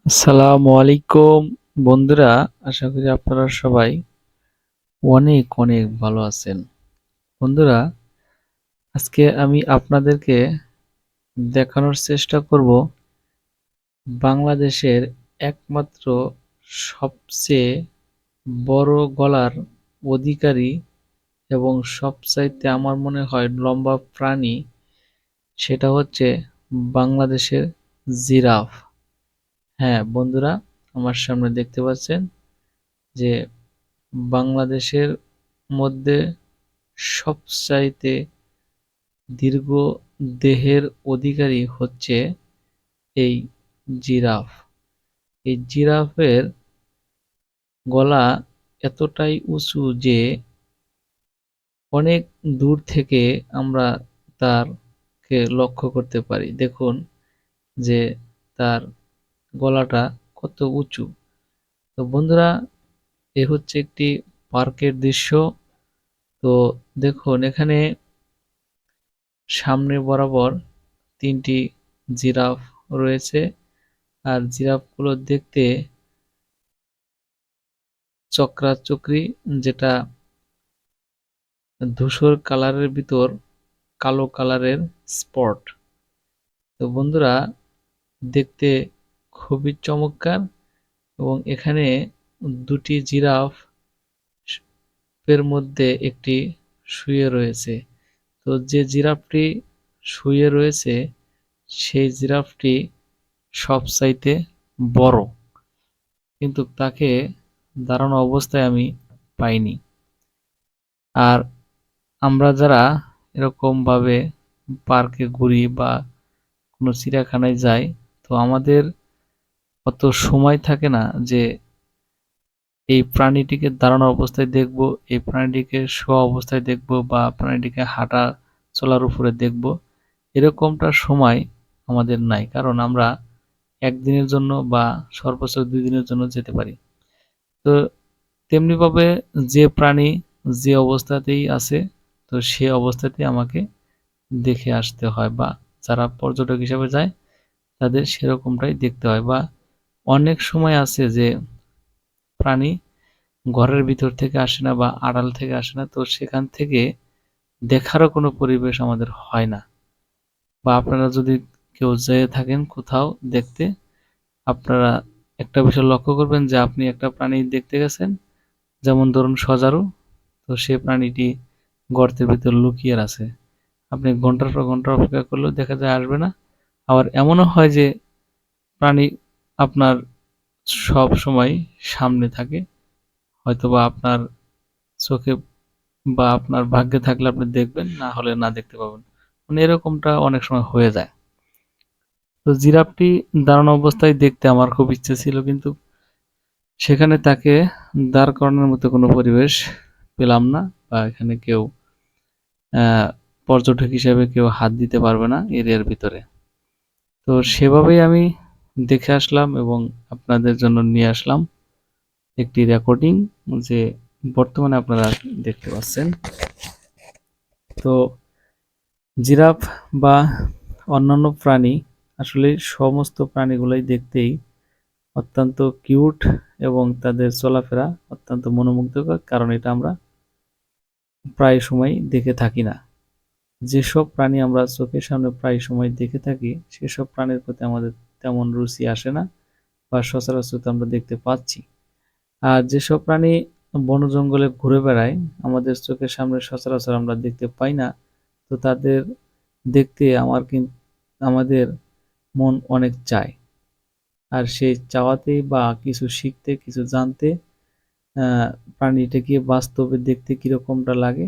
আসসালামু আলাইকুম বন্ধুরা, আশা করি আপনারা সবাই অনেক অনেক ভালো আছেন। বন্ধুরা, আজকে আমি আপনাদেরকে দেখানোর চেষ্টা করব বাংলাদেশের একমাত্র সবচেয়ে বড় গলার অধিকারী এবং সবচাইতে আমার মনে হয় লম্বা প্রাণী, সেটা হচ্ছে বাংলাদেশের জিরাফ। হ্যাঁ বন্ধুরা, আমার সামনে দেখতে পাচ্ছেন যে বাংলাদেশের মধ্যে সবচাইতে দীর্ঘ দেহের অধিকারী হচ্ছে এই জিরাফ। এই জিরাফের গলা এতটাই উঁচু যে অনেক দূর থেকে আমরা তারকে লক্ষ্য করতে পারি। দেখুন যে তার গলাটা কত উঁচু। তো বন্ধুরা, এ হচ্ছে একটি পার্কের দৃশ্য। তো দেখুন এখানে সামনে বরাবর তিনটি জিরাফ রয়েছে, আর জিরাফগুলো দেখতে চকরা-চকরি, যেটা ধূসর কালারের ভিতর কালো কালারের স্পট। তো বন্ধুরা, দেখতে খুবই চমৎকার। এবং এখানে দুটি জিরাফ এর মধ্যে একটি শুয়ে রয়েছে। তো যে জিরাফটি শুয়ে রয়েছে সেই জিরাফটি সবচাইতে বড়, কিন্তু তাকে দাঁড়ানো অবস্থায় আমি পাইনি। আর আমরা যারা এরকম ভাবে পার্কে ঘুরি বা কোনো চিড়িয়াখানায় যাই, তো আমাদের অত সময় থাকে না যে এই প্রাণীটিকে দাঁড়ানো অবস্থায় দেখব, এই প্রাণীটিকে শোয়া অবস্থায় দেখব, বা প্রাণীটিকে হাঁটা চলার উপরে দেখব। এরকমটা সময় আমাদের নাই, কারণ আমরা একদিনের জন্য বা সর্বোচ্চ 2 দিনের জন্য যেতে পারি। তো তেমনিভাবে যে প্রাণী যে অবস্থাতেই আছে, তো সে অবস্থাতেই আমাকে দেখে আসতে হয়, বা যারা পর্যটক হিসেবে যায় তাদের সেরকমটাই দেখতে হয়। বা অনেক সময় আছে যে প্রাণী ঘরের ভিতর থেকে আসে না বা আড়াল থেকে আসে না, তো সেখান থেকে দেখারও কোনো পরিবেশ আমাদের হয় না। বা আপনারা যদি কেউ যেয়ে থাকেন কোথাও দেখতে, আপনারা একটা বিষয় লক্ষ্য করবেন যে আপনি একটা প্রাণী দেখতে গেছেন, যেমন ধরুন সজারু, তো সে প্রাণীটি গর্তের ভিতর লুকিয়ে আছে। আপনি ঘন্টার পর ঘন্টা অপেক্ষা করলেও দেখা যায় আসবে না। আবার এমনও হয় যে প্রাণী আপনার সব সময় সামনে থাকে, হয়তোবা আপনার চোখে বা আপনার ভাগ্যে থাকলে আপনি দেখবেন, না হলে না দেখতে পাবেন। মানে এরকমটা অনেক সময় হয়ে যায়। তো জিরাফটি দাঁড়ানো অবস্থায় দেখতে আমার খুব ইচ্ছে ছিল, কিন্তু সেখানে তাকে দাঁড় করানোর মতো কোনো পরিবেশ পেলাম না, বা এখানে কেউ পর্যটক হিসেবে কেউ হাত দিতে পারবে না এরিয়ার ভিতরে। তো সেভাবেই আমি দেখে আসলাম এবং আপনাদের জন্য নিয়ে আসলাম একটি রেকর্ডিং, যে বর্তমানে আপনারা দেখতে পাচ্ছেন। তো জিরাফ বা অন্যান্য প্রাণী, আসলে সমস্ত প্রাণীগুলোই দেখতেই অত্যন্ত কিউট এবং তাদের চলাফেরা অত্যন্ত মনোমুগ্ধকর, কারণ এটা আমরা প্রায় সময় দেখে থাকি না। যেসব প্রাণী আমরা চোখের সামনে প্রায় সময় দেখে থাকি, সেসব প্রাণীর প্রতি আমাদের তেমন রুচি আসে না, বা সচরাচর আমরা দেখতে পাচ্ছি। আর যেসব প্রাণী বন জঙ্গলে ঘুরে বেড়ায়, আমাদের চোখের সামনে সচরাচর আমরা দেখতে পাই না, তো তাদের দেখতে আমাদের মন অনেক চায়। আর সেই চাওয়াতেই বা কিছু শিখতে, কিছু জানতে, আহ প্রাণীটাকে বাস্তবে দেখতে কিরকমটা লাগে,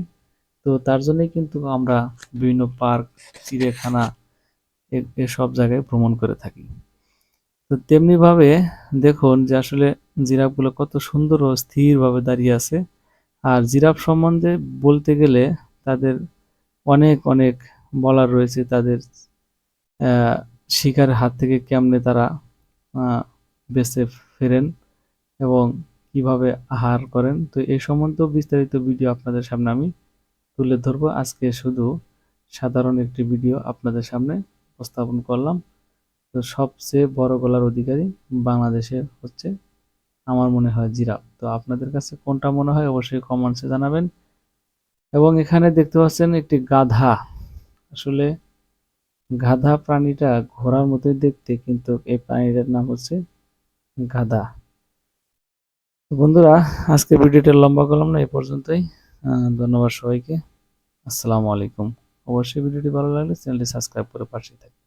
তো তার জন্যই কিন্তু আমরা বিভিন্ন পার্ক, চিড়িয়াখানা এসব জায়গায় ভ্রমণ করে থাকি। তো তেমনি ভাবে দেখুন যে আসলে জিরাফগুলো কত সুন্দর ও স্থিরভাবে দাঁড়িয়ে আছে। আর জিরাফ সম্বন্ধে বলতে গেলে তাদের অনেক অনেক বলার রয়েছে। তাদের শিকারের হাত থেকে কেমনে তারা বেঁচে ফেরেন এবং কিভাবে আহার করেন, তো এই সম্বন্ধেও বিস্তারিত ভিডিও আপনাদের সামনে আমি তুলে ধরবো। আজকে শুধু সাধারণ একটি ভিডিও আপনাদের সামনে উপস্থাপন করলাম। তো সবচেয়ে বড় গলার অধিকারী বাংলাদেশের হচ্ছে আমার মনে হয় জিরাফ। তো আপনাদের কাছে কোনটা মনে হয় অবশ্যই কমেন্টসে জানাবেন। এবং এখানে দেখতে পাচ্ছেন একটি গাধা। আসলে গাধা প্রাণীটা ঘোড়ার মতোই দেখতে, কিন্তু এই প্রাণীটার নাম হচ্ছে গাধা। তো বন্ধুরা, আজকে ভিডিওটা লম্বা করলাম না, এই পর্যন্তই। ধন্যবাদ সবাইকে। আসসালামু আলাইকুম। অবশ্যই ভিডিওটি ভালো লাগলে চ্যানেলটি সাবস্ক্রাইব করে পাশে থাকবেন।